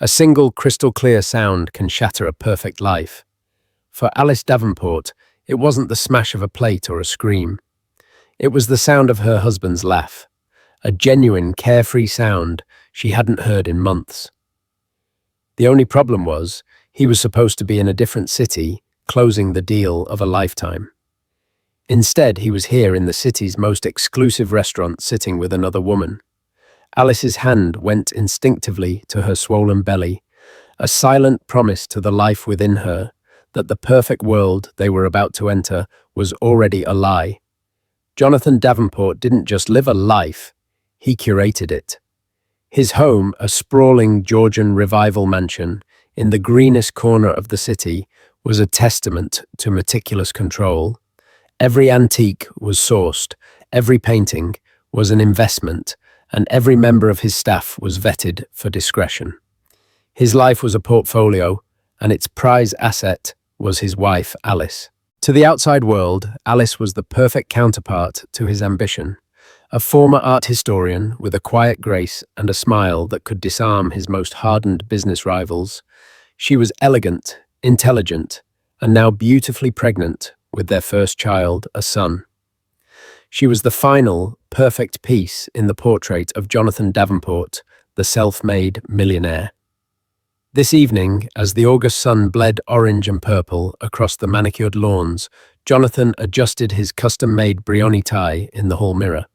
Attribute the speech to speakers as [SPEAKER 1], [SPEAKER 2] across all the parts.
[SPEAKER 1] A single crystal-clear sound can shatter a perfect life. For Alice Davenport, it wasn't the smash of a plate or a scream. It was the sound of her husband's laugh, a genuine, carefree sound she hadn't heard in months. The only problem was, he was supposed to be in a different city, closing the deal of a lifetime. Instead, he was here in the city's most exclusive restaurant, sitting with another woman. Alice's hand went instinctively to her swollen belly, a silent promise to the life within her that the perfect world they were about to enter was already a lie. Jonathan Davenport didn't just live a life, he curated it. His home, a sprawling Georgian revival mansion in the greenest corner of the city, was a testament to meticulous control. Every antique was sourced, every painting was an investment, and every member of his staff was vetted for discretion. His life was a portfolio, and its prize asset was his wife, Alice. To the outside world, Alice was the perfect counterpart to his ambition. A former art historian with a quiet grace and a smile that could disarm his most hardened business rivals, she was elegant, intelligent, and now beautifully pregnant with their first child, a son. She was the final, perfect piece in the portrait of Jonathan Davenport, the self-made millionaire. This evening, as the August sun bled orange and purple across the manicured lawns, Jonathan adjusted his custom-made Brioni tie in the hall mirror.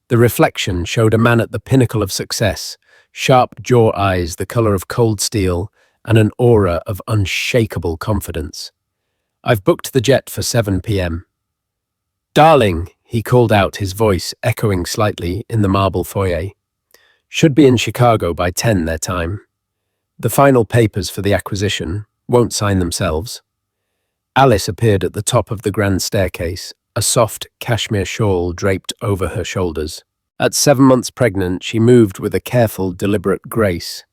[SPEAKER 1] The reflection showed a man at the pinnacle of success, sharp jaw eyes the color of cold steel, and an aura of unshakable confidence. "I've booked the jet for 7 p.m. "Darling," he called out, his voice echoing slightly in the marble foyer. "Should be in Chicago by 10 their time. The final papers for the acquisition won't sign themselves." Alice appeared at the top of the grand staircase, a soft cashmere shawl draped over her shoulders. At 7 months pregnant, she moved with a careful, deliberate grace.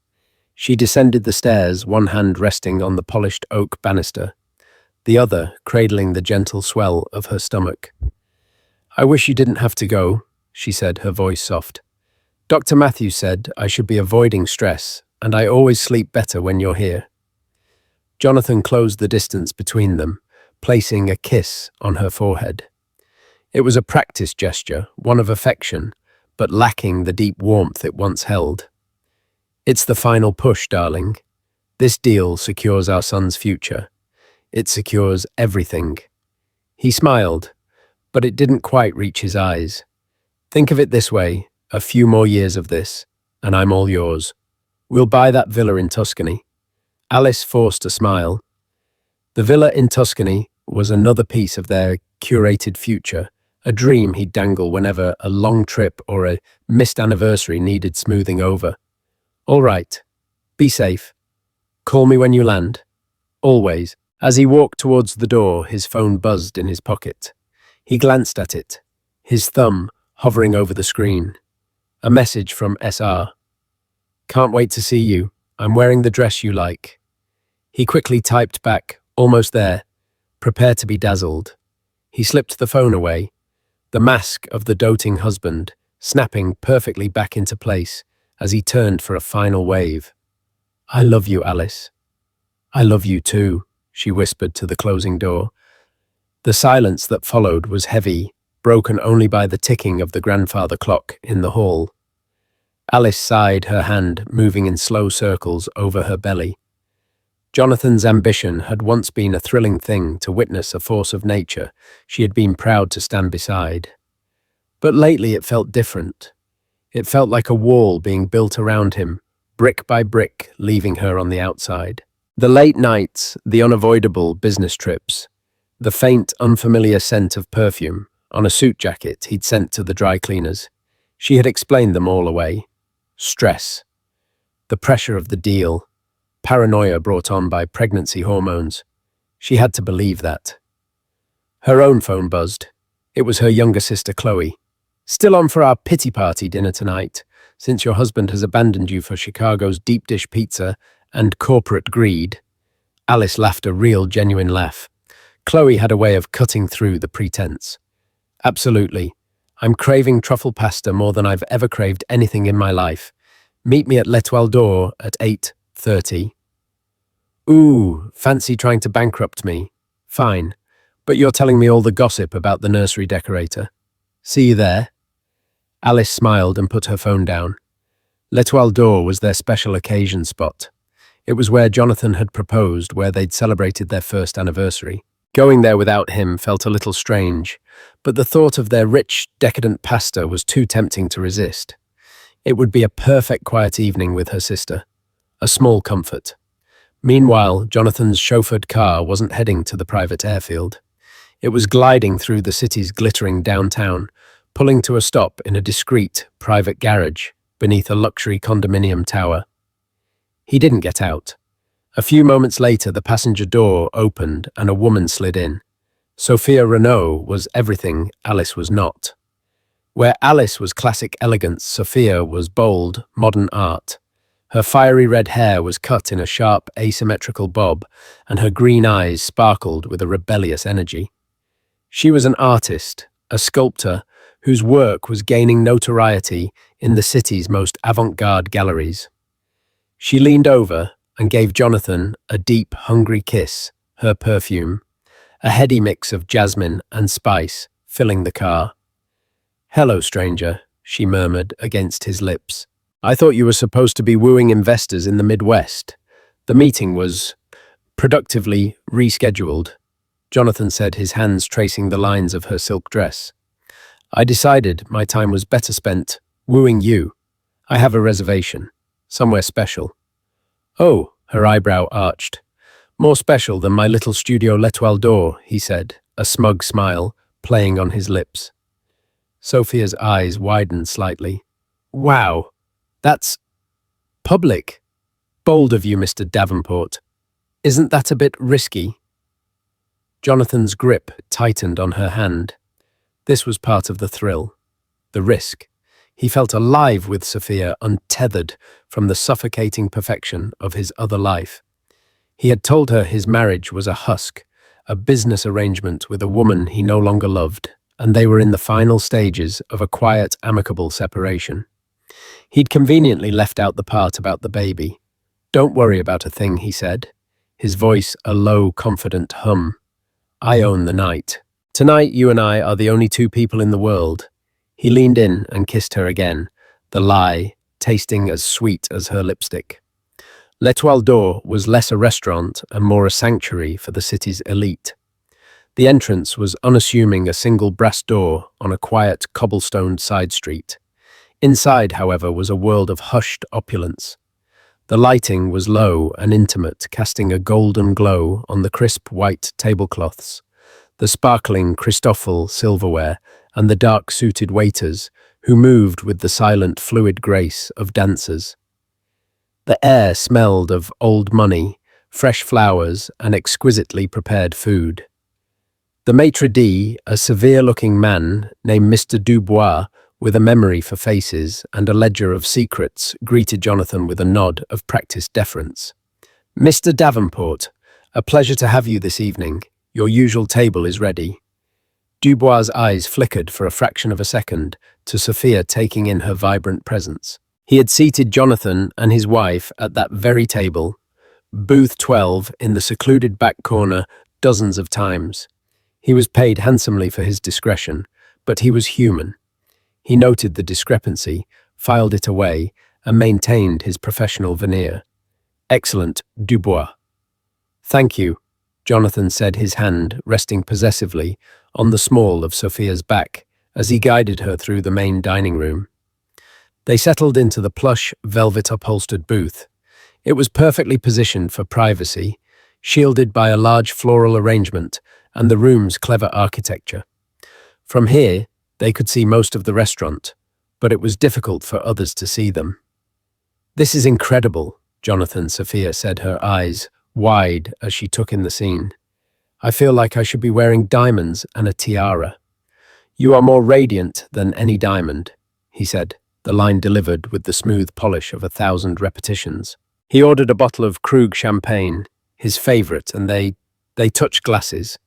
[SPEAKER 1] She descended the stairs, one hand resting on the polished oak banister, the other cradling the gentle swell of her stomach. "I wish you didn't have to go," she said, her voice soft. "Dr. Matthews said I should be avoiding stress, and I always sleep better when you're here." Jonathan closed the distance between them, placing a kiss on her forehead. It was a practiced gesture, one of affection, but lacking the deep warmth it once held. "It's the final push, darling. This deal secures our son's future. It secures everything." He smiled, but it didn't quite reach his eyes. "Think of it this way, a few more years of this, and I'm all yours. We'll buy that villa in Tuscany." Alice forced a smile. The villa in Tuscany was another piece of their curated future, a dream he'd dangle whenever a long trip or a missed anniversary needed smoothing over. "All right. Be safe. Call me when you land. Always." As he walked towards the door, his phone buzzed in his pocket. He glanced at it, his thumb hovering over the screen. A message from SR. "Can't wait to see you. I'm wearing the dress you like." He quickly typed back, "Almost there. Prepare to be dazzled." He slipped the phone away, the mask of the doting husband snapping perfectly back into place as he turned for a final wave. "I love you, Alice." "I love you too," she whispered to the closing door. The silence that followed was heavy, broken only by the ticking of the grandfather clock in the hall. Alice sighed, her hand moving in slow circles over her belly. Jonathan's ambition had once been a thrilling thing to witness, a force of nature she had been proud to stand beside. But lately it felt different. It felt like a wall being built around him, brick by brick, leaving her on the outside. The late nights, the unavoidable business trips, the faint, unfamiliar scent of perfume on a suit jacket he'd sent to the dry cleaners. She had explained them all away. Stress, the pressure of the deal, paranoia brought on by pregnancy hormones. She had to believe that. Her own phone buzzed. It was her younger sister, Chloe. "Still on for our pity party dinner tonight, since your husband has abandoned you for Chicago's deep dish pizza and corporate greed." Alice laughed, a real, genuine laugh. Chloe had a way of cutting through the pretense. "Absolutely. I'm craving truffle pasta more than I've ever craved anything in my life. Meet me at L'Etoile d'Or at 8 30. Ooh, fancy trying to bankrupt me. Fine, but you're telling me all the gossip about the nursery decorator. See you there? Alice smiled and put her phone down. L'Etoile d'Or was their special occasion spot. It was where Jonathan had proposed, where they'd celebrated their first anniversary. Going there without him felt a little strange, but the thought of their rich, decadent pasta was too tempting to resist. It would be a perfect quiet evening with her sister. A small comfort. Meanwhile, Jonathan's chauffeured car wasn't heading to the private airfield. It was gliding through the city's glittering downtown, pulling to a stop in a discreet, private garage beneath a luxury condominium tower. He didn't get out. A few moments later, the passenger door opened and a woman slid in. Sophia Renault was everything Alice was not. Where Alice was classic elegance, Sophia was bold, modern art. Her fiery red hair was cut in a sharp, asymmetrical bob, and her green eyes sparkled with a rebellious energy. She was an artist, a sculptor, whose work was gaining notoriety in the city's most avant-garde galleries. She leaned over and gave Jonathan a deep, hungry kiss, her perfume, a heady mix of jasmine and spice, filling the car. "Hello, stranger," she murmured against his lips. "I thought you were supposed to be wooing investors in the Midwest. The meeting was productively rescheduled," Jonathan said, his hands tracing the lines of her silk dress. "I decided my time was better spent wooing you. I have a reservation, somewhere special." "Oh," her eyebrow arched. "More special than my little studio L'Etoile d'Or," he said, a smug smile playing on his lips. Sophia's eyes widened slightly. "Wow, that's public. Bold of you, Mr. Davenport. Isn't that a bit risky?" Jonathan's grip tightened on her hand. This was part of the thrill, the risk. He felt alive with Sophia, untethered from the suffocating perfection of his other life. He had told her his marriage was a husk, a business arrangement with a woman he no longer loved, and they were in the final stages of a quiet, amicable separation. He'd conveniently left out the part about the baby. "Don't worry about a thing," he said, his voice a low, confident hum. "I own the night. Tonight, you and I are the only two people in the world." He leaned in and kissed her again, the lie tasting as sweet as her lipstick. L'Etoile d'Or was less a restaurant and more a sanctuary for the city's elite. The entrance was unassuming, a single brass door on a quiet, cobblestoned side street. Inside, however, was a world of hushed opulence. The lighting was low and intimate, casting a golden glow on the crisp white tablecloths, the sparkling Christoffel silverware, and the dark-suited waiters who moved with the silent, fluid grace of dancers. The air smelled of old money, fresh flowers, and exquisitely prepared food. The maitre d', a severe-looking man named Mr. Dubois, with a memory for faces and a ledger of secrets, greeted Jonathan with a nod of practiced deference. "Mr. Davenport, a pleasure to have you this evening. Your usual table is ready." Dubois' eyes flickered for a fraction of a second to Sophia taking in her vibrant presence. He had seated Jonathan and his wife at that very table, booth 12 in the secluded back corner, dozens of times. He was paid handsomely for his discretion, but he was human. He noted the discrepancy, filed it away, and maintained his professional veneer. "Excellent, Dubois." "Thank you," Jonathan said, his hand resting possessively on the small of Sophia's back as he guided her through the main dining room. They settled into the plush, velvet-upholstered booth. It was perfectly positioned for privacy, shielded by a large floral arrangement and the room's clever architecture. From here, they could see most of the restaurant, but it was difficult for others to see them. "This is incredible," Sophia said, her eyes wide as she took in the scene. "I feel like I should be wearing diamonds and a tiara." "You are more radiant than any diamond," he said, the line delivered with the smooth polish of 1,000 repetitions. He ordered a bottle of Krug champagne, his favorite, and they touched glasses.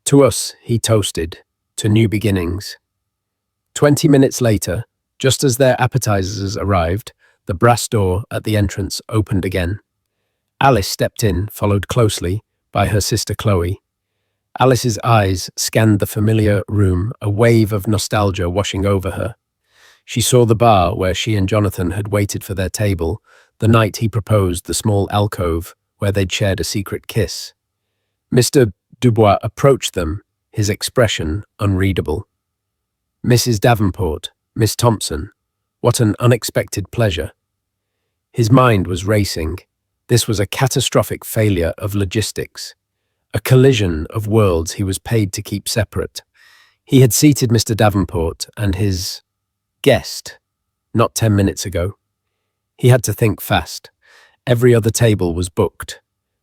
[SPEAKER 1] To us, he toasted, to new beginnings. 20 minutes later, just as their appetizers arrived, the brass door at the entrance opened again. Alice stepped in, followed closely by her sister Chloe. Alice's eyes scanned the familiar room, a wave of nostalgia washing over her. She saw the bar where she and Jonathan had waited for their table, the night he proposed, the small alcove where they'd shared a secret kiss. Mr. Dubois approached them, his expression unreadable. Mrs. Davenport, Miss Thompson, what an unexpected pleasure. His mind was racing. This was a catastrophic failure of logistics, a collision of worlds he was paid to keep separate. He had seated Mr. Davenport and his guest not 10 minutes ago. He had to think fast. Every other table was booked.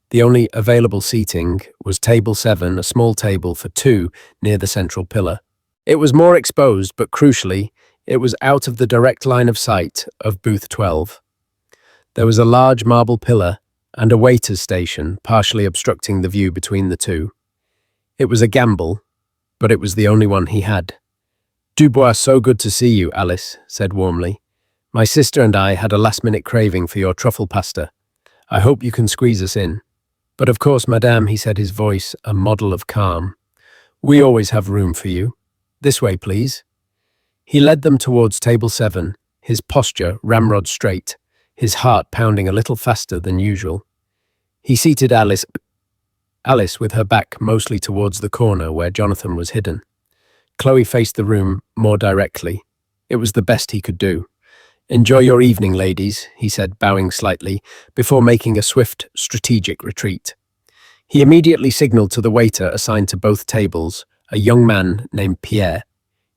[SPEAKER 1] The only available seating was table 7, a small table for two near the central pillar. It was more exposed, but crucially, it was out of the direct line of sight of booth 12. There was a large marble pillar and a waiter's station partially obstructing the view between the two. It was a gamble, but it was the only one he had. "Dubois, so good to see you," Alice said warmly. "My sister and I had a last-minute craving for your truffle pasta. I hope you can squeeze us in." "But of course, madame," he said, his voice a model of calm. "We always have room for you. This way, please." He led them towards table 7, his posture ramrod straight, his heart pounding a little faster than usual. He seated Alice with her back mostly towards the corner where Jonathan was hidden. Chloe faced the room more directly. It was the best he could do. "Enjoy your evening, ladies," he said, bowing slightly, before making a swift, strategic retreat. He immediately signaled to the waiter assigned to both tables, a young man named Pierre.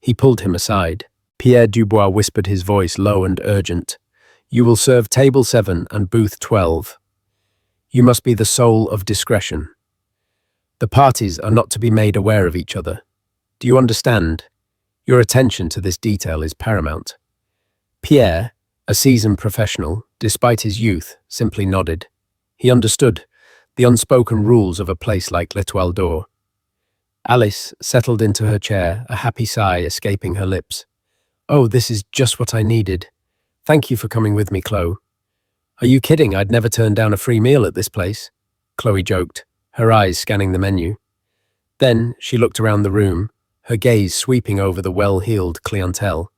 [SPEAKER 1] He pulled him aside. Pierre Dubois whispered, his voice low and urgent. "You will serve table 7 and booth 12. You must be the soul of discretion. The parties are not to be made aware of each other. Do you understand? Your attention to this detail is paramount." Pierre, a seasoned professional, despite his youth, simply nodded. He understood the unspoken rules of a place like L'Etoile d'Or. Alice settled into her chair, a happy sigh escaping her lips. "Oh, this is just what I needed. Thank you for coming with me, Chloe." "Are you kidding? I'd never turn down a free meal at this place," Chloe joked, her eyes scanning the menu. Then she looked around the room, her gaze sweeping over the well-heeled clientele.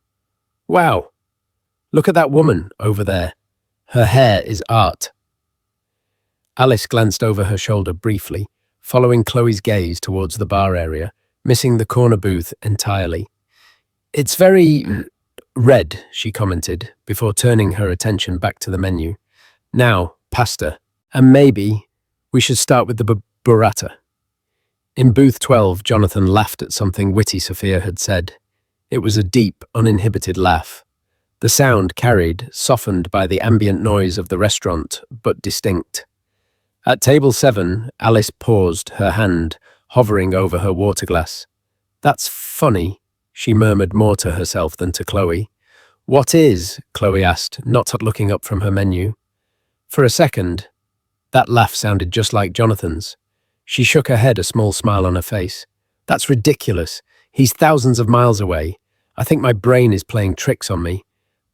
[SPEAKER 1] "Wow! Look at that woman over there. Her hair is art." Alice glanced over her shoulder briefly, following Chloe's gaze towards the bar area, missing the corner booth entirely. "It's very red," she commented, before turning her attention back to the menu. "Now, pasta. And maybe we should start with the burrata." In booth 12, Jonathan laughed at something witty Sophia had said. It was a deep, uninhibited laugh. The sound carried, softened by the ambient noise of the restaurant, but distinct. At table 7, Alice paused, her hand hovering over her water glass. "That's funny," she murmured more to herself than to Chloe. "What is?" Chloe asked, not looking up from her menu. For a second, that laugh sounded just like Jonathan's. She shook her head, a small smile on her face. "That's ridiculous. He's thousands of miles away. I think my brain is playing tricks on me.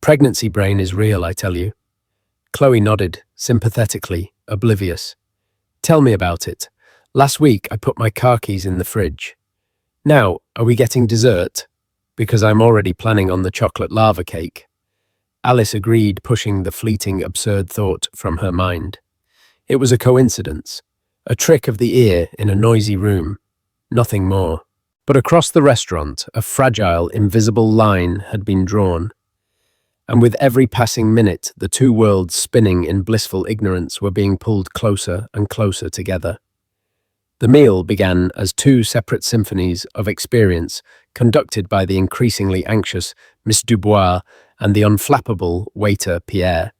[SPEAKER 1] Pregnancy brain is real, I tell you." Chloe nodded, sympathetically, oblivious. "Tell me about it. Last week I put my car keys in the fridge. Now, are we getting dessert? Because I'm already planning on the chocolate lava cake." Alice agreed, pushing the fleeting, absurd thought from her mind. It was a coincidence, a trick of the ear in a noisy room, nothing more. But across the restaurant, a fragile, invisible line had been drawn. And with every passing minute, the two worlds spinning in blissful ignorance were being pulled closer and closer together. The meal began as two separate symphonies of experience conducted by the increasingly anxious Miss Dubois and the unflappable waiter Pierre.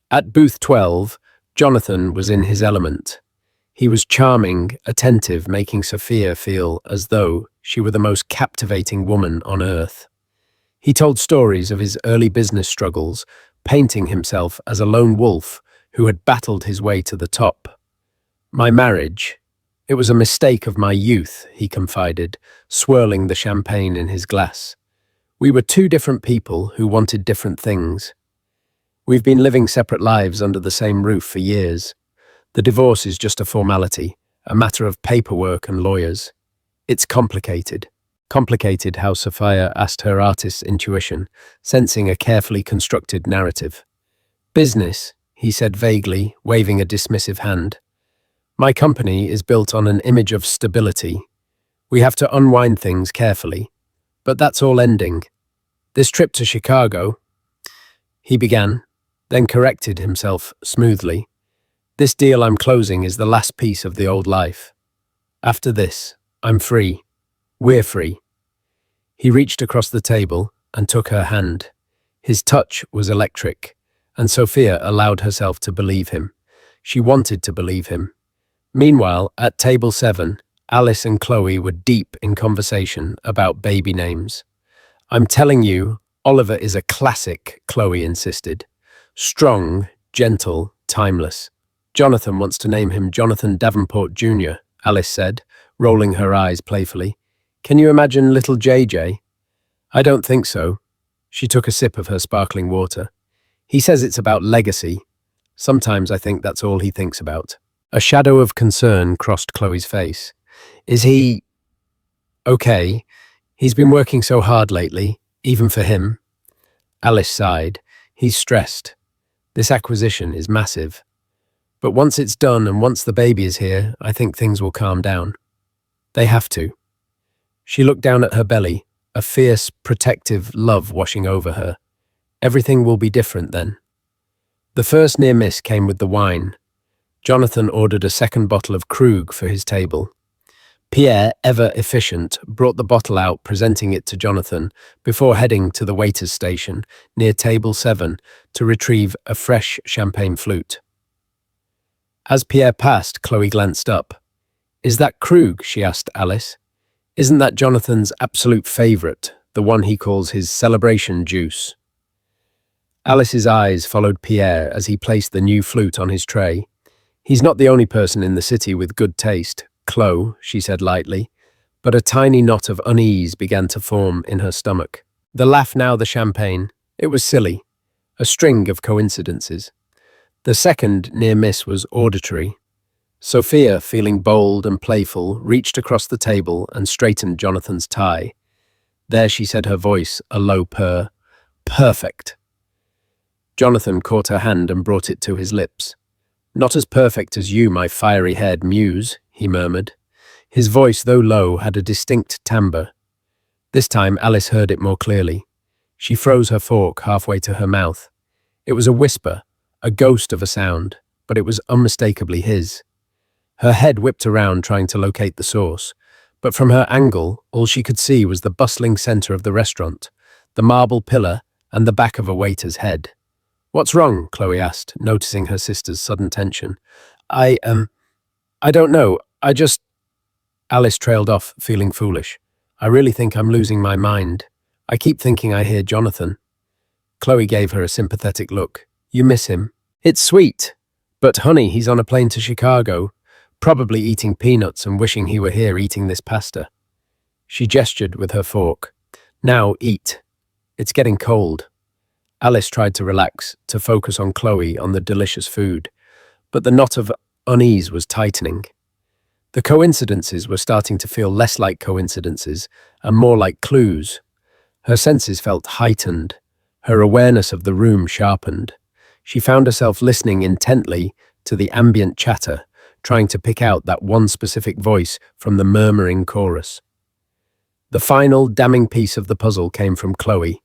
[SPEAKER 1] At booth 12, Jonathan was in his element. He was charming, attentive, making Sophia feel as though she were the most captivating woman on earth. He told stories of his early business struggles, painting himself as a lone wolf who had battled his way to the top. "My marriage, it was a mistake of my youth," he confided, swirling the champagne in his glass. "We were two different people who wanted different things. We've been living separate lives under the same roof for years. The divorce is just a formality, a matter of paperwork and lawyers. It's complicated. Complicated how Sophia asked her artist's intuition, sensing a carefully constructed narrative. Business, he said vaguely, waving a dismissive hand. My company is built on an image of stability. We have to unwind things carefully. But that's all ending. This trip to Chicago, he began, then corrected himself smoothly. This deal I'm closing is the last piece of the old life. After this, I'm free. We're free. He reached across the table and took her hand. His touch was electric, and Sophia allowed herself to believe him. She wanted to believe him. Meanwhile, at table 7, Alice and Chloe were deep in conversation about baby names. I'm telling you, Oliver is a classic, Chloe insisted. Strong, gentle, timeless. Jonathan wants to name him Jonathan Davenport Jr., Alice said, rolling her eyes playfully. Can you imagine little JJ? I don't think so. She took a sip of her sparkling water. He says it's about legacy. Sometimes I think that's all he thinks about. A shadow of concern crossed Chloe's face. Is he... okay? He's been working so hard lately, even for him. Alice sighed. He's stressed. This acquisition is massive. But once it's done and once the baby is here, I think things will calm down. They have to. She looked down at her belly, a fierce, protective love washing over her. Everything will be different then. The first near miss came with the wine. Jonathan ordered a second bottle of Krug for his table. Pierre, ever efficient, brought the bottle out, presenting it to Jonathan, before heading to the waiter's station, near table 7, to retrieve a fresh champagne flute. As Pierre passed, Chloe glanced up. Is that Krug? She asked Alice. Isn't that Jonathan's absolute favourite, the one he calls his celebration juice? Alice's eyes followed Pierre as he placed the new flute on his tray. He's not the only person in the city with good taste, Chloe, she said lightly, but a tiny knot of unease began to form in her stomach. The laugh, now the champagne. It was silly. A string of coincidences. The second near miss was auditory. Sophia, feeling bold and playful, reached across the table and straightened Jonathan's tie. There, she said, her voice a low purr. Perfect. Jonathan caught her hand and brought it to his lips. Not as perfect as you, my fiery-haired muse, he murmured. His voice, though low, had a distinct timbre. This time Alice heard it more clearly. She froze her fork halfway to her mouth. It was a whisper, a ghost of a sound, but it was unmistakably his. Her head whipped around trying to locate the source, but from her angle, all she could see was the bustling centre of the restaurant, the marble pillar, and the back of a waiter's head. What's wrong? Chloe asked, noticing her sister's sudden tension. I don't know. Alice trailed off, feeling foolish. I really think I'm losing my mind. I keep thinking I hear Jonathan. Chloe gave her a sympathetic look. You miss him. It's sweet. But honey, he's on a plane to Chicago, probably eating peanuts and wishing he were here eating this pasta. She gestured with her fork. Now eat. It's getting cold. Alice tried to relax, to focus on Chloe, on the delicious food, but the knot of unease was tightening. The coincidences were starting to feel less like coincidences and more like clues. Her senses felt heightened, her awareness of the room sharpened. She found herself listening intently to the ambient chatter, trying to pick out that one specific voice from the murmuring chorus. The final damning piece of the puzzle came from Chloe.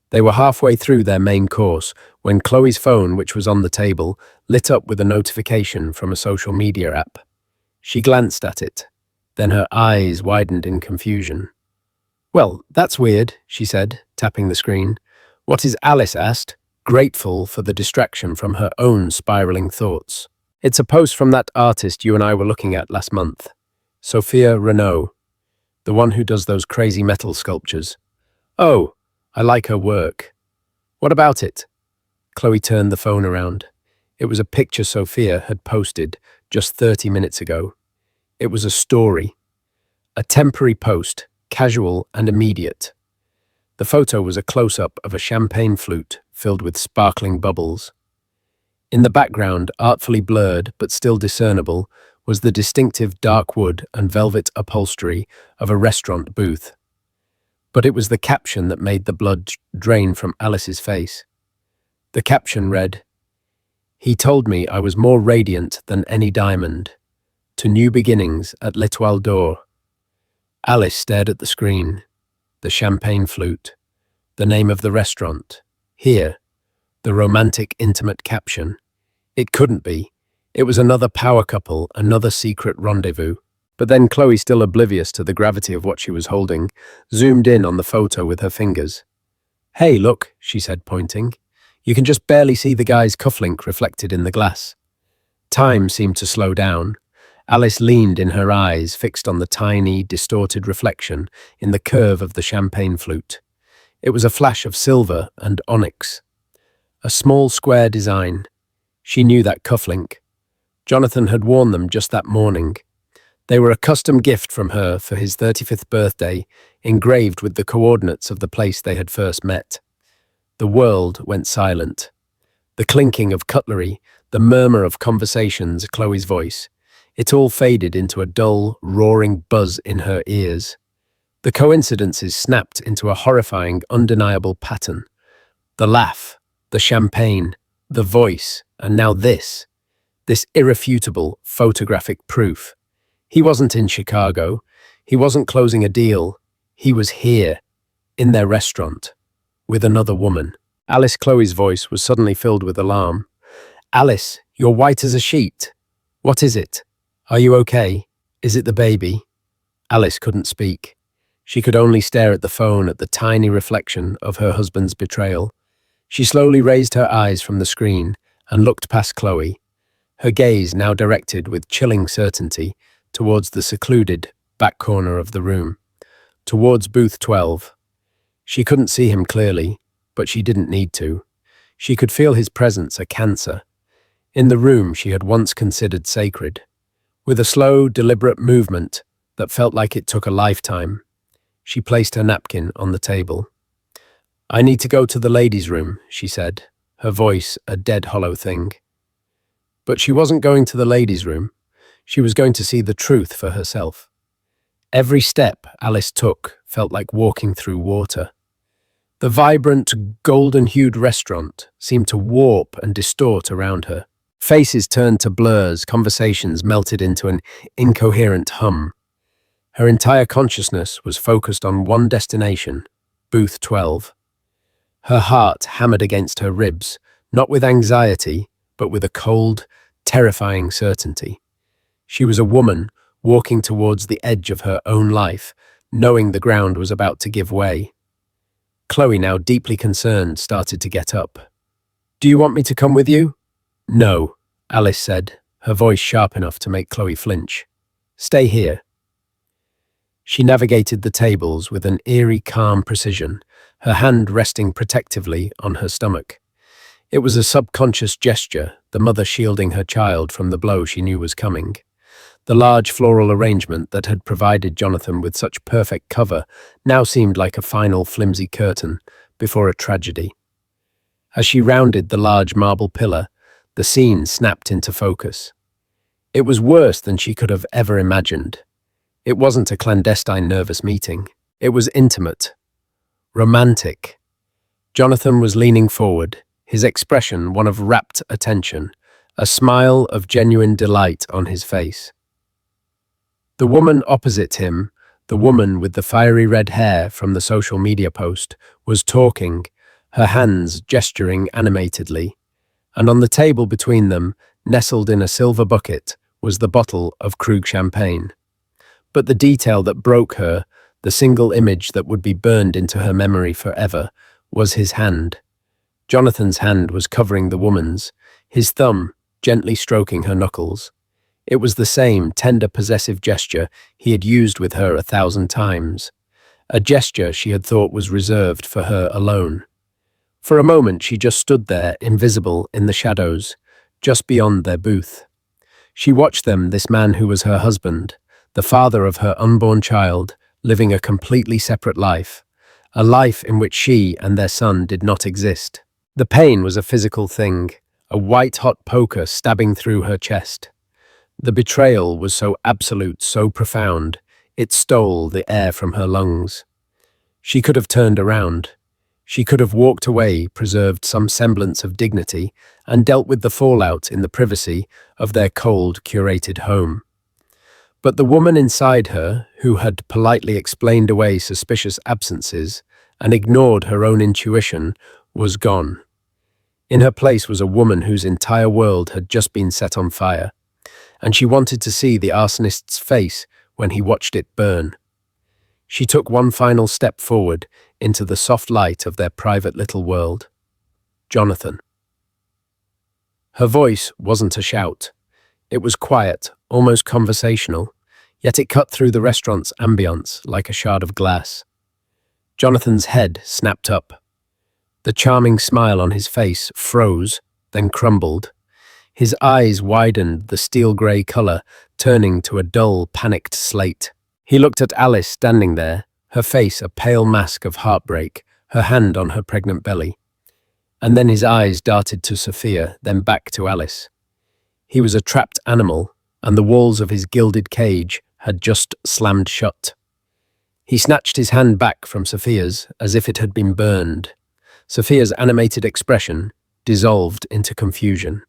[SPEAKER 1] They were halfway through their main course when Chloe's phone, which was on the table, lit up with a notification from a social media app. She glanced at it. Then her eyes widened in confusion. Well, that's weird, she said, tapping the screen. What is Alice asked, grateful for the distraction from her own spiraling thoughts. It's a post from that artist you and I were looking at last month. Sophia Renaud, the one who does those crazy metal sculptures. Oh, I like her work. What about it? Chloe turned the phone around. It was a picture Sophia had posted just 30 minutes ago. It was a story. A temporary post, casual and immediate. The photo was a close-up of a champagne flute filled with sparkling bubbles. In the background, artfully blurred but still discernible, was the distinctive dark wood and velvet upholstery of a restaurant booth. But it was the caption that made the blood drain from Alice's face. The caption read, "He told me I was more radiant than any diamond. To new beginnings at l'Etoile d'Or." Alice stared at the screen. The champagne flute. The name of the restaurant. Here. The romantic, intimate caption. It couldn't be. It was another power couple, another secret rendezvous. But then Chloe, still oblivious to the gravity of what she was holding, zoomed in on the photo with her fingers. "Hey, look," she said, pointing. "You can just barely see the guy's cufflink reflected in the glass." Time seemed to slow down. Alice leaned in, her eyes fixed on the tiny, distorted reflection in the curve of the champagne flute. It was a flash of silver and onyx. A small square design. She knew that cufflink. Jonathan had worn them just that morning. They were a custom gift from her for his 35th birthday, engraved with the coordinates of the place they had first met. The world went silent. The clinking of cutlery, the murmur of conversations, Chloe's voice. It all faded into a dull, roaring buzz in her ears. The coincidences snapped into a horrifying, undeniable pattern. The laugh, the champagne, the voice, and now this irrefutable photographic proof. He wasn't in Chicago. He wasn't closing a deal. He was here, in their restaurant, with another woman. Alice, Chloe's voice was suddenly filled with alarm. "Alice, you're white as a sheet. What is it? Are you okay? Is it the baby?" Alice couldn't speak. She could only stare at the phone, at the tiny reflection of her husband's betrayal. She slowly raised her eyes from the screen and looked past Chloe, her gaze now directed with chilling certainty towards the secluded back corner of the room, towards booth 12. She couldn't see him clearly, but she didn't need to. She could feel his presence, a cancer, in the room she had once considered sacred. With a slow, deliberate movement that felt like it took a lifetime, she placed her napkin on the table. "I need to go to the ladies' room," she said, her voice a dead, hollow thing. But she wasn't going to the ladies' room. She was going to see the truth for herself. Every step Alice took felt like walking through water. The vibrant, golden-hued restaurant seemed to warp and distort around her. Faces turned to blurs, conversations melted into an incoherent hum. Her entire consciousness was focused on one destination, booth 12. Her heart hammered against her ribs, not with anxiety, but with a cold, terrifying certainty. She was a woman walking towards the edge of her own life, knowing the ground was about to give way. Chloe, now deeply concerned, started to get up. "Do you want me to come with you?" "No," Alice said, her voice sharp enough to make Chloe flinch. "Stay here." She navigated the tables with an eerie, calm precision, her hand resting protectively on her stomach. It was a subconscious gesture, the mother shielding her child from the blow she knew was coming. The large floral arrangement that had provided Jonathan with such perfect cover now seemed like a final flimsy curtain before a tragedy. As she rounded the large marble pillar, the scene snapped into focus. It was worse than she could have ever imagined. It wasn't a clandestine nervous meeting. It was intimate, romantic. Jonathan was leaning forward, his expression one of rapt attention, a smile of genuine delight on his face. The woman opposite him, the woman with the fiery red hair from the social media post, was talking, her hands gesturing animatedly. And on the table between them, nestled in a silver bucket, was the bottle of Krug champagne. But the detail that broke her, the single image that would be burned into her memory forever, was his hand. Jonathan's hand was covering the woman's, his thumb gently stroking her knuckles. It was the same tender, possessive gesture he had used with her 1,000 times, a gesture she had thought was reserved for her alone. For a moment she just stood there, invisible in the shadows, just beyond their booth. She watched them, this man who was her husband, the father of her unborn child, living a completely separate life, a life in which she and their son did not exist. The pain was a physical thing, a white-hot poker stabbing through her chest. The betrayal was so absolute, so profound, it stole the air from her lungs. She could have turned around. She could have walked away, preserved some semblance of dignity, and dealt with the fallout in the privacy of their cold, curated home. But the woman inside her, who had politely explained away suspicious absences and ignored her own intuition, was gone. In her place was a woman whose entire world had just been set on fire, and she wanted to see the arsonist's face when he watched it burn. She took one final step forward into the soft light of their private little world. Jonathan. Her voice wasn't a shout. It was quiet, almost conversational, yet it cut through the restaurant's ambience like a shard of glass. Jonathan's head snapped up. The charming smile on his face froze, then crumbled. His eyes widened, the steel-grey colour turning to a dull, panicked slate. He looked at Alice standing there, her face a pale mask of heartbreak, her hand on her pregnant belly. And then his eyes darted to Sophia, then back to Alice. He was a trapped animal, and the walls of his gilded cage had just slammed shut. He snatched his hand back from Sophia's as if it had been burned. Sophia's animated expression dissolved into confusion.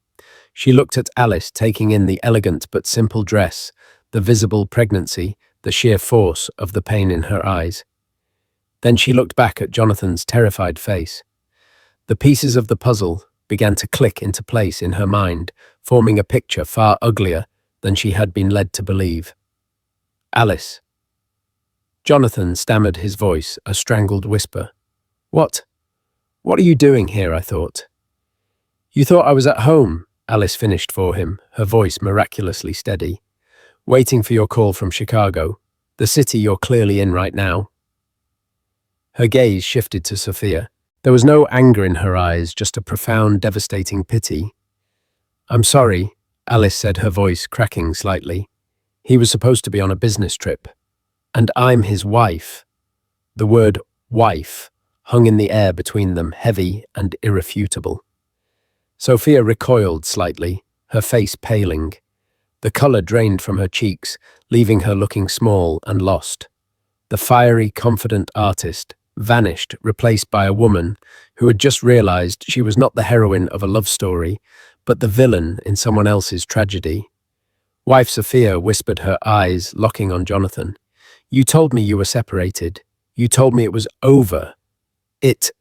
[SPEAKER 1] She looked at Alice, taking in the elegant but simple dress, the visible pregnancy, the sheer force of the pain in her eyes. Then she looked back at Jonathan's terrified face. The pieces of the puzzle began to click into place in her mind, forming a picture far uglier than she had been led to believe. Alice. Jonathan stammered, his voice a strangled whisper. What are you doing here, I thought. You thought I was at home, Alice finished for him, her voice miraculously steady. Waiting for your call from Chicago, the city you're clearly in right now. Her gaze shifted to Sophia. There was no anger in her eyes, just a profound, devastating pity. I'm sorry, Alice said, her voice cracking slightly. He was supposed to be on a business trip. And I'm his wife. The word wife hung in the air between them, heavy and irrefutable. Sophia recoiled slightly, her face paling. The colour drained from her cheeks, leaving her looking small and lost. The fiery, confident artist vanished, replaced by a woman who had just realised she was not the heroine of a love story, but the villain in someone else's tragedy. Wife Sophia whispered, her eyes locking on Jonathan. You told me you were separated. You told me it was over. It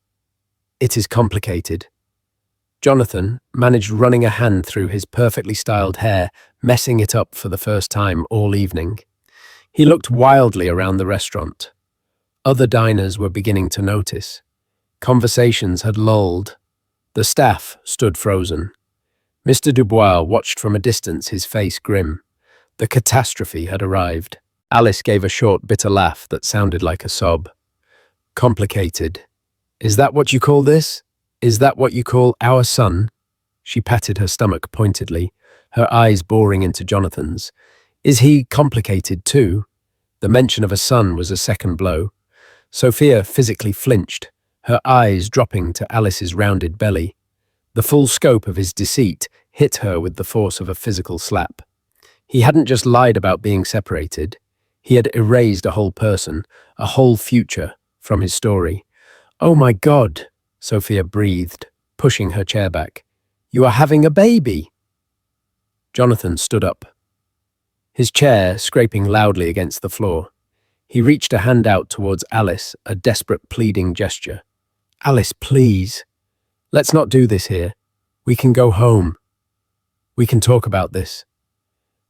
[SPEAKER 1] is complicated. Jonathan managed running a hand through his perfectly styled hair, messing it up for the first time all evening. He looked wildly around the restaurant. Other diners were beginning to notice. Conversations had lulled. The staff stood frozen. Mr. Dubois watched from a distance, his face grim. The catastrophe had arrived. Alice gave a short, bitter laugh that sounded like a sob. Complicated. Is that what you call this? Is that what you call our son? She patted her stomach pointedly, her eyes boring into Jonathan's. Is he complicated too? The mention of a son was a second blow. Sophia physically flinched, her eyes dropping to Alice's rounded belly. The full scope of his deceit hit her with the force of a physical slap. He hadn't just lied about being separated. He had erased a whole person, a whole future, from his story. Oh my God, Sophia breathed, pushing her chair back. You are having a baby. Jonathan stood up, his chair scraping loudly against the floor. He reached a hand out towards Alice, a desperate pleading gesture. Alice, please. Let's not do this here. We can go home. We can talk about this.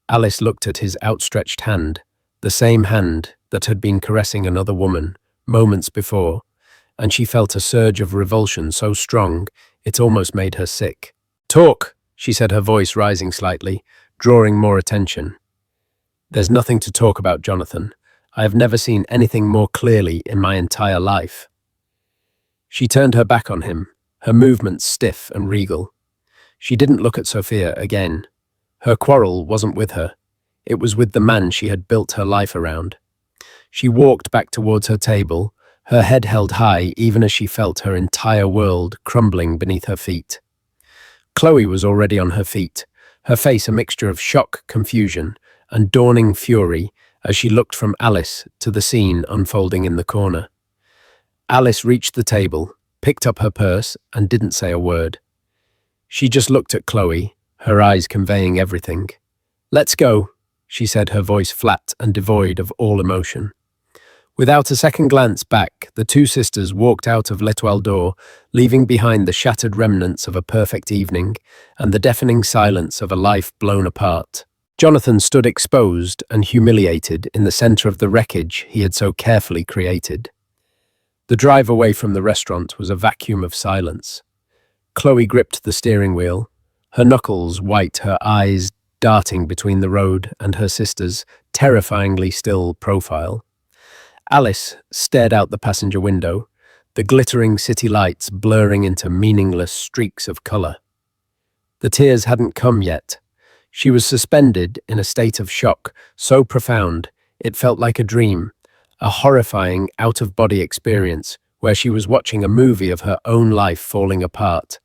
[SPEAKER 1] Alice looked at his outstretched hand, the same hand that had been caressing another woman moments before, and she felt a surge of revulsion so strong it almost made her sick. Talk, she said, her voice rising slightly, drawing more attention. There's nothing to talk about, Jonathan. I have never seen anything more clearly in my entire life. She turned her back on him, her movements stiff and regal. She didn't look at Sophia again. Her quarrel wasn't with her. It was with the man she had built her life around. She walked back towards her table, her head held high even as she felt her entire world crumbling beneath her feet. Chloe was already on her feet, her face a mixture of shock, confusion, and dawning fury as she looked from Alice to the scene unfolding in the corner. Alice reached the table, picked up her purse, and didn't say a word. She just looked at Chloe, her eyes conveying everything. "Let's go," she said, her voice flat and devoid of all emotion. Without a second glance back, the two sisters walked out of L'Etoile d'Or, leaving behind the shattered remnants of a perfect evening and the deafening silence of a life blown apart. Jonathan stood exposed and humiliated in the center of the wreckage he had so carefully created. The drive away from the restaurant was a vacuum of silence. Chloe gripped the steering wheel, her knuckles white, her eyes darting between the road and her sister's terrifyingly still profile. Alice stared out the passenger window, the glittering city lights blurring into meaningless streaks of color. The tears hadn't come yet. She was suspended in a state of shock so profound it felt like a dream, a horrifying out-of-body experience where she was watching a movie of her own life falling apart.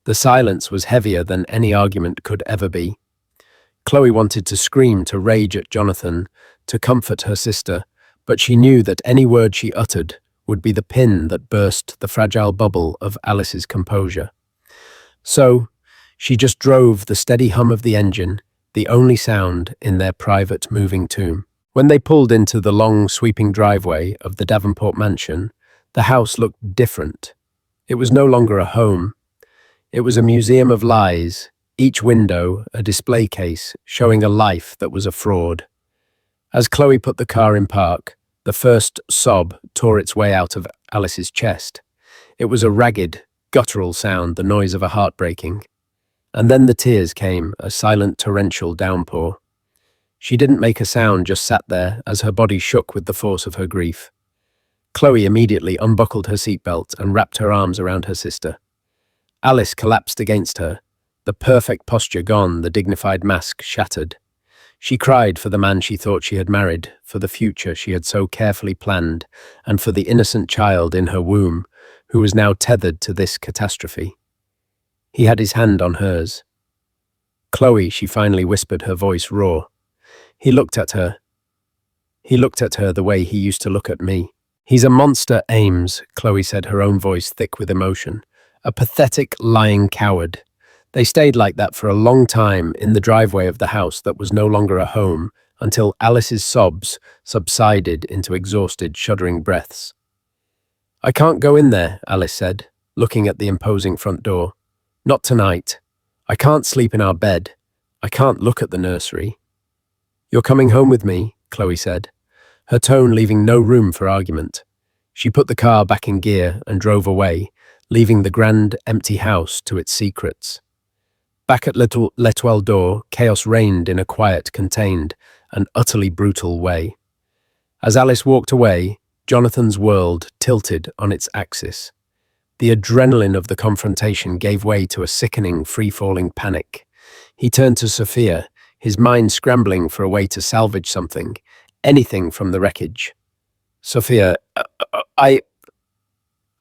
[SPEAKER 1] The silence was heavier than any argument could ever be. Chloe wanted to scream, to rage at Jonathan, to comfort her sister, but she knew that any word she uttered would be the pin that burst the fragile bubble of Alice's composure. So, she just drove the steady hum of the engine, the only sound in their private moving tomb. When they pulled into the long, sweeping driveway of the Davenport mansion, the house looked different. It was no longer a home. It was a museum of lies, each window a display case showing a life that was a fraud. As Chloe put the car in park, the first sob tore its way out of Alice's chest. It was a ragged, guttural sound, the noise of a heart breaking. And then the tears came, a silent torrential downpour. She didn't make a sound, just sat there as her body shook with the force of her grief. Chloe immediately unbuckled her seatbelt and wrapped her arms around her sister. Alice collapsed against her, the perfect posture gone, the dignified mask shattered. She cried for the man she thought she had married, for the future she had so carefully planned, and for the innocent child in her womb, who was now tethered to this catastrophe. He had his hand on hers. "Chloe," she finally whispered, her voice raw. He looked at her. He looked at her the way he used to look at me. "He's a monster, Ames," Chloe said, her own voice thick with emotion. "A pathetic, lying coward." They stayed like that for a long time in the driveway of the house that was no longer a home, until Alice's sobs subsided into exhausted, shuddering breaths. "I can't go in there," Alice said, looking at the imposing front door. "Not tonight. I can't sleep in our bed. I can't look at the nursery." "You're coming home with me," Chloe said, her tone leaving no room for argument. She put the car back in gear and drove away, leaving the grand, empty house to its secrets. Back at L'Etoile d'Or, chaos reigned in a quiet, contained, and utterly brutal way. As Alice walked away, Jonathan's world tilted on its axis. The adrenaline of the confrontation gave way to a sickening, free-falling panic. He turned to Sophia, his mind scrambling for a way to salvage something, anything from the wreckage. "Sophia, I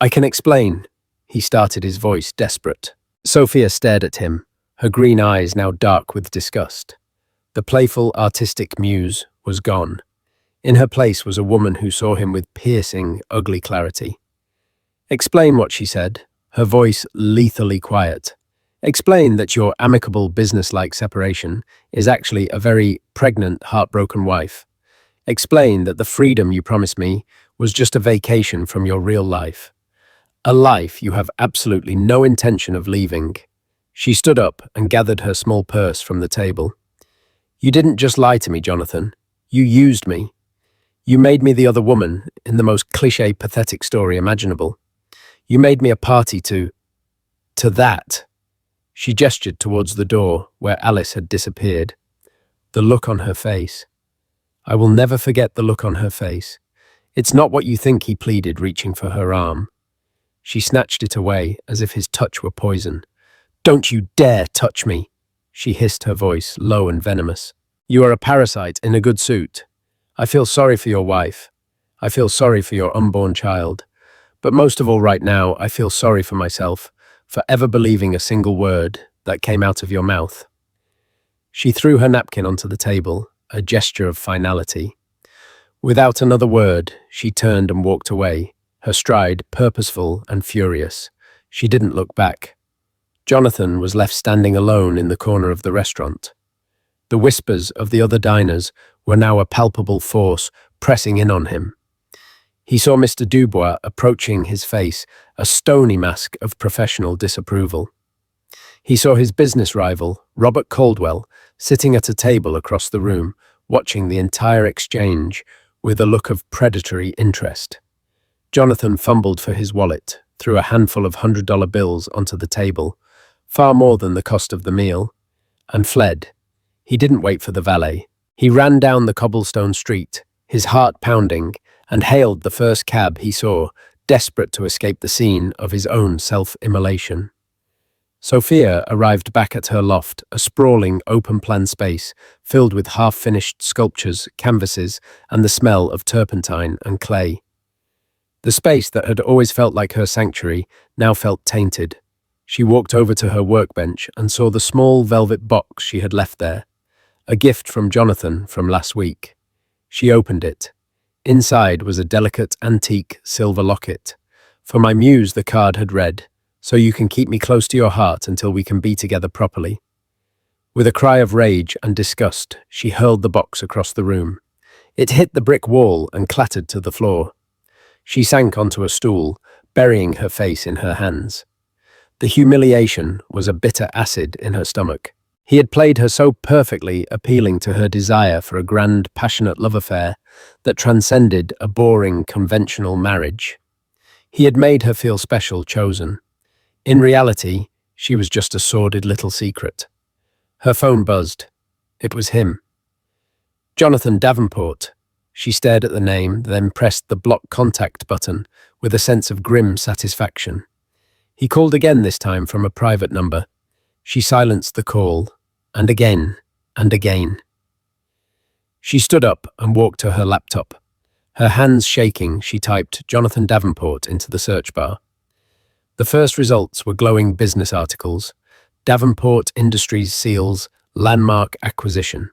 [SPEAKER 1] can explain," he started, his voice desperate. Sophia stared at him, her green eyes now dark with disgust. The playful, artistic muse was gone. In her place was a woman who saw him with piercing, ugly clarity. "Explain what," she said, her voice lethally quiet. "Explain that your amicable, business-like separation is actually a very pregnant, heartbroken wife. Explain that the freedom you promised me was just a vacation from your real life. A life you have absolutely no intention of leaving." She stood up and gathered her small purse from the table. "You didn't just lie to me, Jonathan. You used me. You made me the other woman in the most cliché, pathetic story imaginable. You made me a party to that." She gestured towards the door where Alice had disappeared. The look on her face. I will never forget the look on her face. "It's not what you think," he pleaded, reaching for her arm. She snatched it away as if his touch were poison. "Don't you dare touch me," she hissed, her voice low and venomous. "You are a parasite in a good suit. I feel sorry for your wife. I feel sorry for your unborn child. But most of all right now, I feel sorry for myself, for ever believing a single word that came out of your mouth." She threw her napkin onto the table, a gesture of finality. Without another word, she turned and walked away, her stride purposeful and furious. She didn't look back. Jonathan was left standing alone in the corner of the restaurant. The whispers of the other diners were now a palpable force pressing in on him. He saw Mr. Dubois approaching his face, a stony mask of professional disapproval. He saw his business rival, Robert Caldwell, sitting at a table across the room, watching the entire exchange with a look of predatory interest. Jonathan fumbled for his wallet, threw a handful of $100 bills onto the table, far more than the cost of the meal, and fled. He didn't wait for the valet. He ran down the cobblestone street, his heart pounding, and hailed the first cab he saw, desperate to escape the scene of his own self-immolation. Sophia arrived back at her loft, a sprawling, open-plan space filled with half-finished sculptures, canvases, and the smell of turpentine and clay. The space that had always felt like her sanctuary now felt tainted. She walked over to her workbench and saw the small velvet box she had left there, a gift from Jonathan from last week. She opened it. Inside was a delicate, antique silver locket. "For my muse," the card had read, "so you can keep me close to your heart until we can be together properly." With a cry of rage and disgust, she hurled the box across the room. It hit the brick wall and clattered to the floor. She sank onto a stool, burying her face in her hands. The humiliation was a bitter acid in her stomach. He had played her so perfectly, appealing to her desire for a grand, passionate love affair that transcended a boring, conventional marriage. He had made her feel special, chosen. In reality, she was just a sordid little secret. Her phone buzzed. It was him. Jonathan Davenport. She stared at the name, then pressed the block contact button with a sense of grim satisfaction. He called again, this time from a private number. She silenced the call, and again, and again. She stood up and walked to her laptop. Her hands shaking, she typed Jonathan Davenport into the search bar. The first results were glowing business articles. Davenport Industries seals landmark acquisition.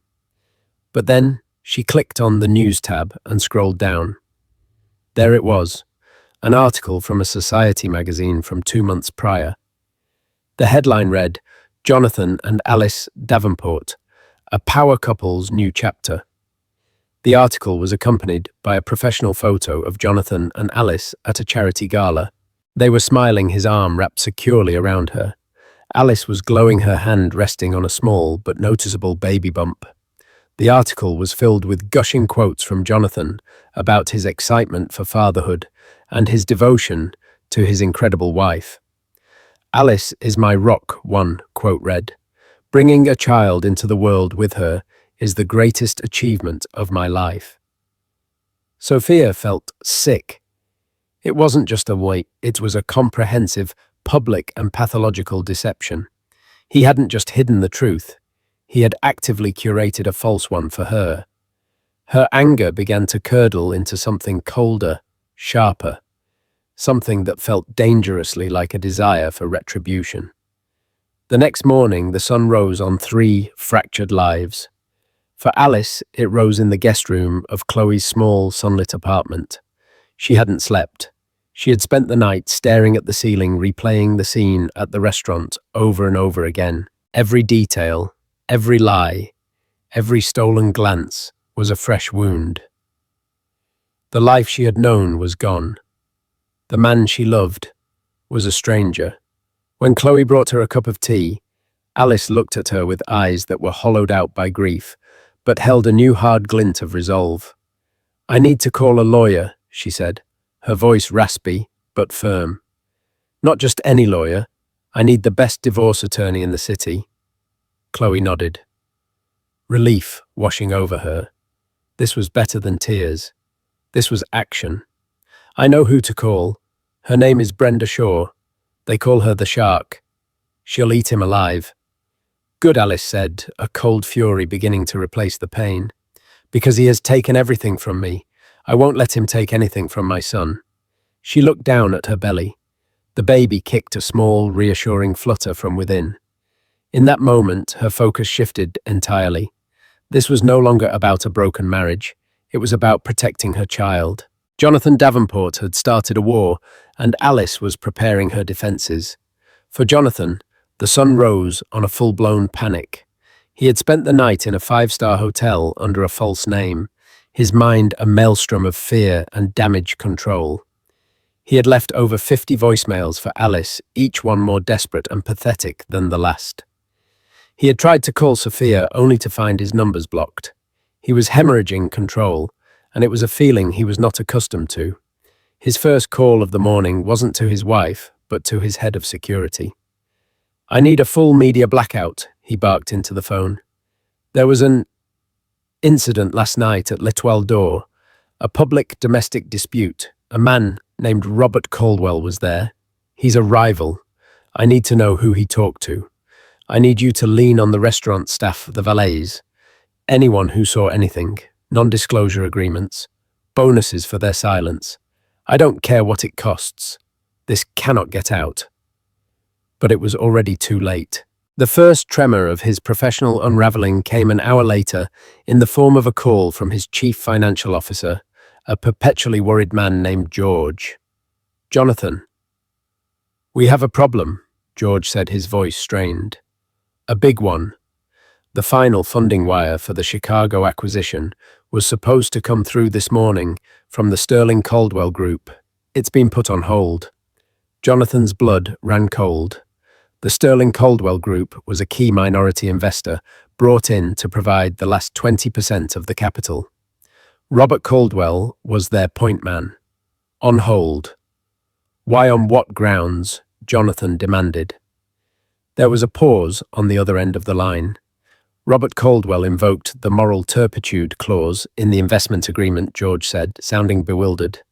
[SPEAKER 1] But then she clicked on the news tab and scrolled down. There it was, an article from a society magazine from 2 months prior. The headline read, "Jonathan and Alice Davenport, a power couple's new chapter." The article was accompanied by a professional photo of Jonathan and Alice at a charity gala. They were smiling, his arm wrapped securely around her. Alice was glowing, her hand resting on a small but noticeable baby bump. The article was filled with gushing quotes from Jonathan about his excitement for fatherhood and his devotion to his incredible wife. "Alice is my rock," one quote read. "Bringing a child into the world with her is the greatest achievement of my life." Sophia felt sick. It wasn't just a weight, it was a comprehensive, public and pathological deception. He hadn't just hidden the truth, he had actively curated a false one for her. Her anger began to curdle into something colder, sharper, something that felt dangerously like a desire for retribution. The next morning, the sun rose on 3 fractured lives. For Alice, it rose in the guest room of Chloe's small, sunlit apartment. She hadn't slept. She had spent the night staring at the ceiling, replaying the scene at the restaurant over and over again. Every detail, every lie, every stolen glance was a fresh wound. The life she had known was gone. The man she loved was a stranger. When Chloe brought her a cup of tea, Alice looked at her with eyes that were hollowed out by grief, but held a new hard glint of resolve. "I need to call a lawyer," she said, her voice raspy but firm. "Not just any lawyer. I need the best divorce attorney in the city." Chloe nodded. Relief washing over her. This was better than tears. This was action. "I know who to call. Her name is Brenda Shaw. They call her the Shark. She'll eat him alive." "Good," Alice said, a cold fury beginning to replace the pain. "Because he has taken everything from me. I won't let him take anything from my son." She looked down at her belly. The baby kicked a small, reassuring flutter from within. In that moment, her focus shifted entirely. This was no longer about a broken marriage. It was about protecting her child. Jonathan Davenport had started a war, and Alice was preparing her defenses. For Jonathan, the sun rose on a full-blown panic. He had spent the night in a five-star hotel under a false name, his mind a maelstrom of fear and damage control. He had left over 50 voicemails for Alice, each one more desperate and pathetic than the last. He had tried to call Sophia only to find his numbers blocked. He was hemorrhaging control, and it was a feeling he was not accustomed to. His first call of the morning wasn't to his wife, but to his head of security. "I need a full media blackout," he barked into the phone. "There was an incident last night at L'Etoile d'Or, a public domestic dispute. A man named Robert Caldwell was there. He's a rival. I need to know who he talked to. I need you to lean on the restaurant staff, the valets, anyone who saw anything, non-disclosure agreements, bonuses for their silence. I don't care what it costs. This cannot get out." But it was already too late. The first tremor of his professional unraveling came an hour later in the form of a call from his chief financial officer, a perpetually worried man named George. "Jonathan." "We have a problem," George said, his voice strained. "A big one. The final funding wire for the Chicago acquisition was supposed to come through this morning from the Sterling Caldwell Group. It's been put on hold." Jonathan's blood ran cold. The Sterling Caldwell Group was a key minority investor brought in to provide the last 20% of the capital. Robert Caldwell was their point man. On hold. "Why, on what grounds?" Jonathan demanded. There was a pause on the other end of the line. Robert Caldwell invoked the moral turpitude clause in the investment agreement, George said, sounding bewildered.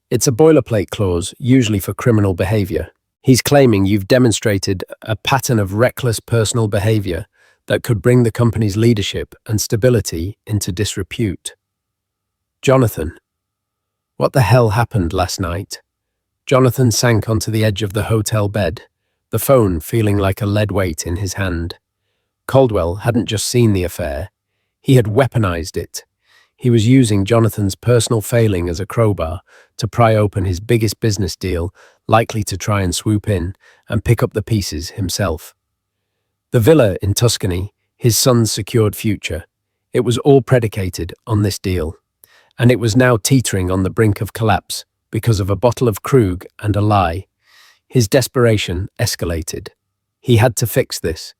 [SPEAKER 1] "It's a boilerplate clause, usually for criminal behavior. He's claiming you've demonstrated a pattern of reckless personal behavior that could bring the company's leadership and stability into disrepute." "Jonathan, what the hell happened last night?" Jonathan sank onto the edge of the hotel bed, the phone feeling like a lead weight in his hand. Caldwell hadn't just seen the affair, he had weaponized it. He was using Jonathan's personal failing as a crowbar to pry open his biggest business deal, likely to try and swoop in and pick up the pieces himself. The villa in Tuscany, his son's secured future, it was all predicated on this deal. And it was now teetering on the brink of collapse because of a bottle of Krug and a lie. His desperation escalated. He had to fix this.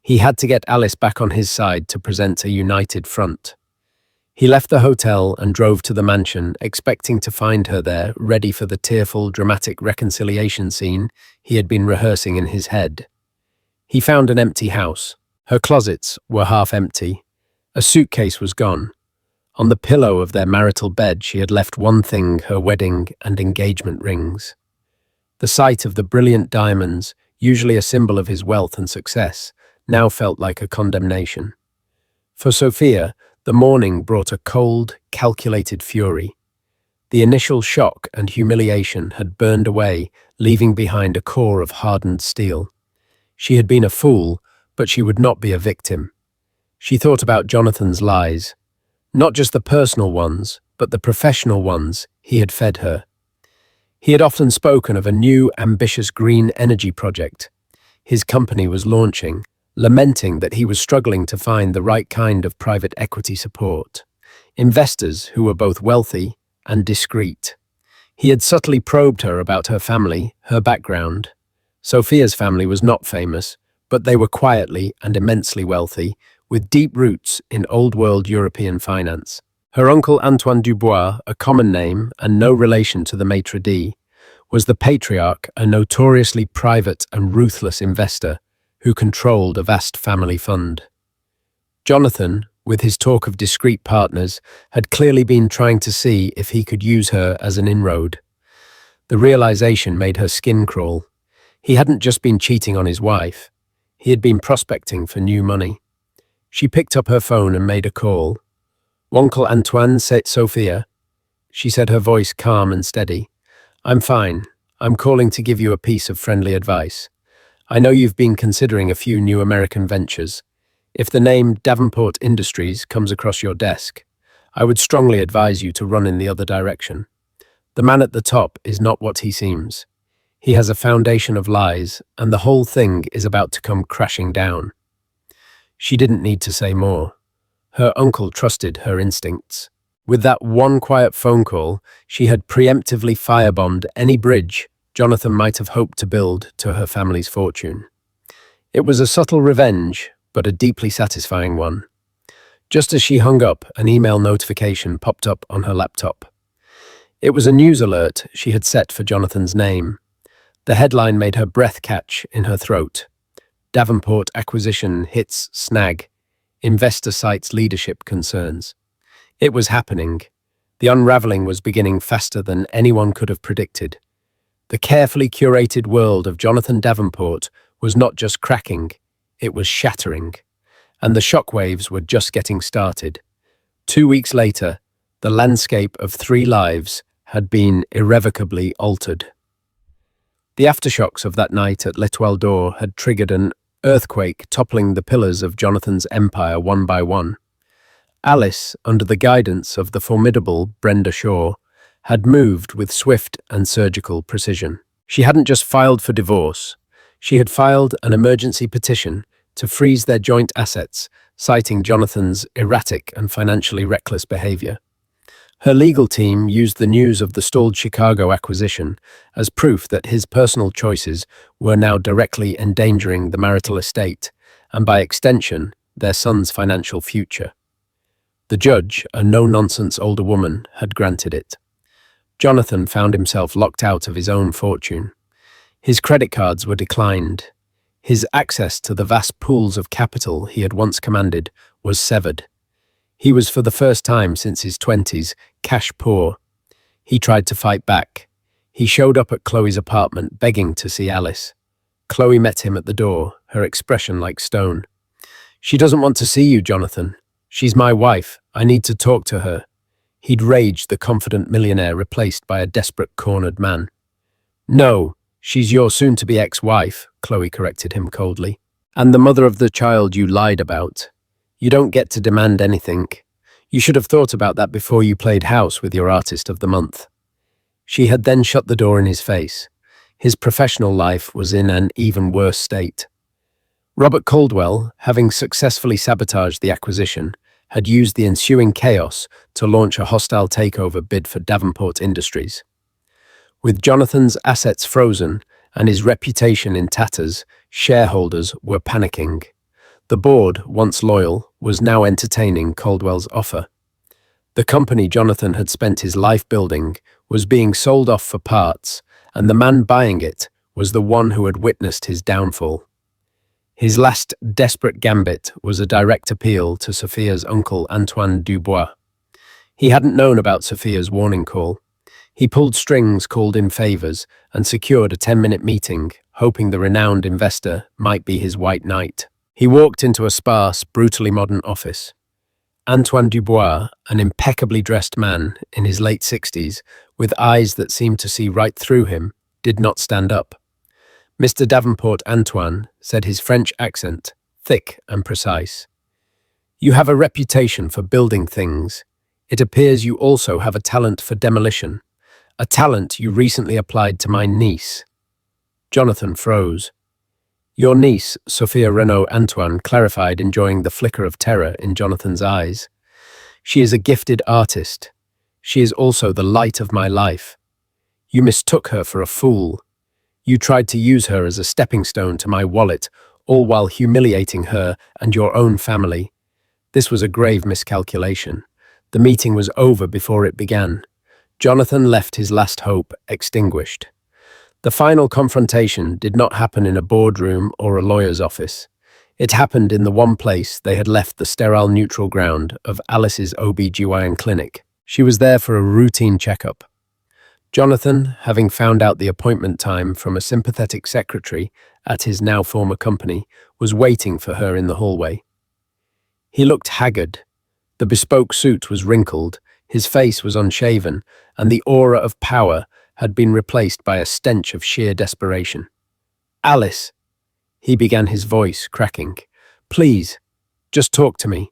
[SPEAKER 1] He had to get Alice back on his side to present a united front. He left the hotel and drove to the mansion, expecting to find her there, ready for the tearful, dramatic reconciliation scene he had been rehearsing in his head. He found an empty house. Her closets were half empty. A suitcase was gone. On the pillow of their marital bed, she had left one thing, her wedding and engagement rings. The sight of the brilliant diamonds, usually a symbol of his wealth and success, now felt like a condemnation. For Sophia, the morning brought a cold, calculated fury. The initial shock and humiliation had burned away, leaving behind a core of hardened steel. She had been a fool, but she would not be a victim. She thought about Jonathan's lies. Not just the personal ones, but the professional ones he had fed her. He had often spoken of a new, ambitious green energy project his company was launching, lamenting that he was struggling to find the right kind of private equity support. Investors who were both wealthy and discreet. He had subtly probed her about her family, her background. Sophia's family was not famous, but they were quietly and immensely wealthy, with deep roots in old-world European finance. Her uncle Antoine Dubois, a common name and no relation to the maitre d', was the patriarch, a notoriously private and ruthless investor who controlled a vast family fund. Jonathan, with his talk of discreet partners, had clearly been trying to see if he could use her as an inroad. The realization made her skin crawl. He hadn't just been cheating on his wife. He had been prospecting for new money. She picked up her phone and made a call. "Oncle Antoine," said Sophia. She said, her voice calm and steady. "I'm fine. I'm calling to give you a piece of friendly advice. I know you've been considering a few new American ventures. If the name Davenport Industries comes across your desk, I would strongly advise you to run in the other direction. The man at the top is not what he seems. He has a foundation of lies, and the whole thing is about to come crashing down. She didn't need to say more. Her uncle trusted her instincts. With that one quiet phone call, she had preemptively firebombed any bridge Jonathan might have hoped to build to her family's fortune. It was a subtle revenge, but a deeply satisfying one. Just as she hung up, an email notification popped up on her laptop. It was a news alert she had set for Jonathan's name. The headline made her breath catch in her throat. Davenport acquisition hits snag. Investor cites leadership concerns. It was happening. The unraveling was beginning faster than anyone could have predicted. The carefully curated world of Jonathan Davenport was not just cracking, it was shattering. And the shockwaves were just getting started. 2 weeks later, the landscape of 3 lives had been irrevocably altered. The aftershocks of that night at L'Etoile d'Or had triggered an earthquake toppling the pillars of Jonathan's empire one by one. Alice, under the guidance of the formidable Brenda Shaw, had moved with swift and surgical precision. She hadn't just filed for divorce, she had filed an emergency petition to freeze their joint assets, citing Jonathan's erratic and financially reckless behavior. Her legal team used the news of the stalled Chicago acquisition as proof that his personal choices were now directly endangering the marital estate, and by extension, their son's financial future. The judge, a no-nonsense older woman, had granted it. Jonathan found himself locked out of his own fortune. His credit cards were declined. His access to the vast pools of capital he had once commanded was severed. He was, for the first time since his 20s, cash poor. He tried to fight back. He showed up at Chloe's apartment, begging to see Alice. Chloe met him at the door, her expression like stone. "She doesn't want to see you, Jonathan. She's my wife. I need to talk to her." He'd raged the confident millionaire replaced by a desperate, cornered man. "No, she's your soon-to-be ex-wife," Chloe corrected him coldly. "And the mother of the child you lied about. You don't get to demand anything. You should have thought about that before you played house with your artist of the month." She had then shut the door in his face. His professional life was in an even worse state. Robert Caldwell, having successfully sabotaged the acquisition, had used the ensuing chaos to launch a hostile takeover bid for Davenport Industries. With Jonathan's assets frozen and his reputation in tatters, shareholders were panicking. The board, once loyal, was now entertaining Caldwell's offer. The company Jonathan had spent his life building was being sold off for parts, and the man buying it was the one who had witnessed his downfall. His last desperate gambit was a direct appeal to Sophia's uncle Antoine Dubois. He hadn't known about Sophia's warning call. He pulled strings, called in favors, and secured a 10-minute meeting, hoping the renowned investor might be his white knight. He walked into a sparse, brutally modern office. Antoine Dubois, an impeccably dressed man in his late 60s, with eyes that seemed to see right through him, did not stand up. "Mr. Davenport Antoine," said his French accent, thick and precise. "You have a reputation for building things. It appears you also have a talent for demolition, a talent you recently applied to my niece." Jonathan froze. "Your niece," Sophia Renaud Antoine clarified, enjoying the flicker of terror in Jonathan's eyes. "She is a gifted artist. She is also the light of my life. You mistook her for a fool. You tried to use her as a stepping stone to my wallet, all while humiliating her and your own family. This was a grave miscalculation. The meeting was over before it began. Jonathan left his last hope extinguished. The final confrontation did not happen in a boardroom or a lawyer's office. It happened in the one place they had left the sterile neutral ground of Alice's OB/GYN clinic. She was there for a routine checkup. Jonathan, having found out the appointment time from a sympathetic secretary at his now former company, was waiting for her in the hallway. He looked haggard. The bespoke suit was wrinkled, his face was unshaven, and the aura of power had been replaced by a stench of sheer desperation. "Alice!" He began, his voice cracking. Please, just talk to me.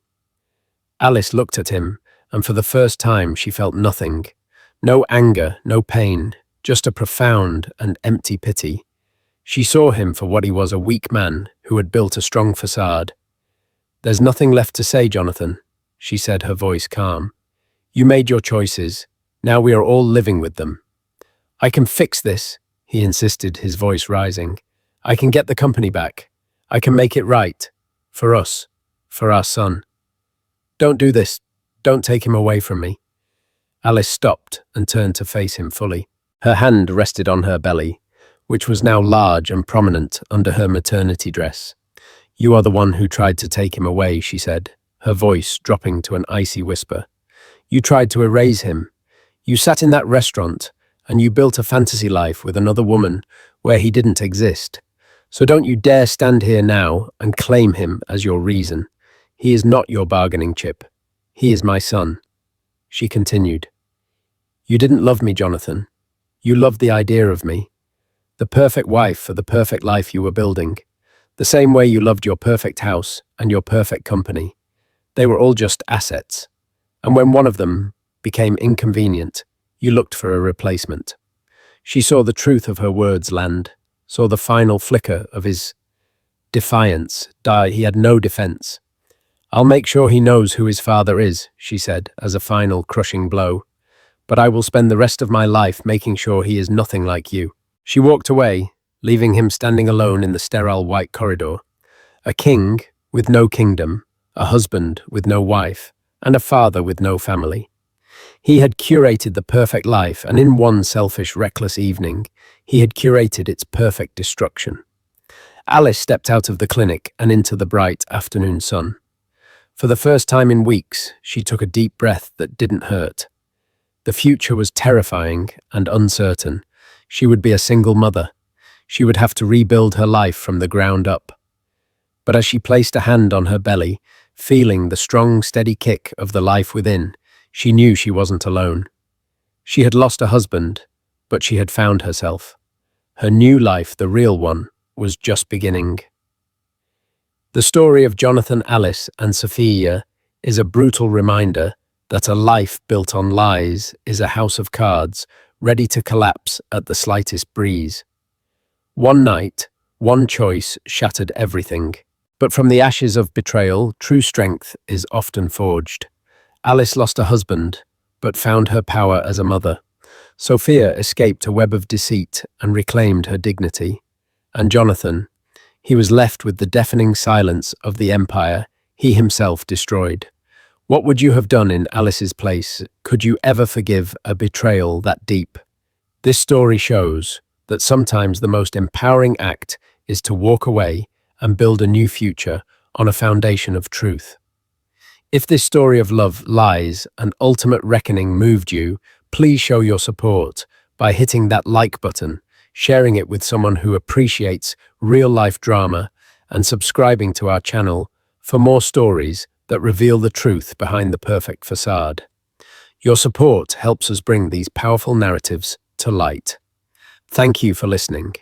[SPEAKER 1] Alice looked at him, and for the first time she felt nothing. No anger, no pain, just a profound and empty pity. She saw him for what he was, a weak man who had built a strong facade. There's nothing left to say, Jonathan, she said, her voice calm. You made your choices. Now we are all living with them. I can fix this, he insisted, his voice rising. I can get the company back. I can make it right. For us. For our son. Don't do this. Don't take him away from me. Alice stopped and turned to face him fully. Her hand rested on her belly, which was now large and prominent under her maternity dress. You are the one who tried to take him away, she said, her voice dropping to an icy whisper. You tried to erase him. You sat in that restaurant, and you built a fantasy life with another woman where he didn't exist. So don't you dare stand here now and claim him as your reason. He is not your bargaining chip. He is my son. She continued. You didn't love me, Jonathan. You loved the idea of me. The perfect wife for the perfect life you were building. The same way you loved your perfect house and your perfect company. They were all just assets. And when one of them became inconvenient, you looked for a replacement. She saw the truth of her words land, saw the final flicker of his defiance die. He had no defense. I'll make sure he knows who his father is, she said, as a final crushing blow. But I will spend the rest of my life making sure he is nothing like you. She walked away, leaving him standing alone in the sterile white corridor. A king with no kingdom, a husband with no wife, and a father with no family. He had curated the perfect life, and in one selfish, reckless evening, he had curated its perfect destruction. Alice stepped out of the clinic and into the bright afternoon sun. For the first time in weeks, she took a deep breath that didn't hurt. The future was terrifying and uncertain. She would be a single mother. She would have to rebuild her life from the ground up. But as she placed a hand on her belly, feeling the strong, steady kick of the life within, she knew she wasn't alone. She had lost a husband, but she had found herself. Her new life, the real one, was just beginning. The story of Jonathan, Alice, and Sophia is a brutal reminder that a life built on lies is a house of cards ready to collapse at the slightest breeze. One night, one choice shattered everything. But from the ashes of betrayal, true strength is often forged. Alice lost a husband, but found her power as a mother. Sophia escaped a web of deceit and reclaimed her dignity. And Jonathan, he was left with the deafening silence of the empire he himself destroyed. What would you have done in Alice's place? Could you ever forgive a betrayal that deep? This story shows that sometimes the most empowering act is to walk away and build a new future on a foundation of truth. If this story of love, lies, and ultimate reckoning moved you, please show your support by hitting that like button, sharing it with someone who appreciates real-life drama, and subscribing to our channel for more stories that reveal the truth behind the perfect facade. Your support helps us bring these powerful narratives to light. Thank you for listening.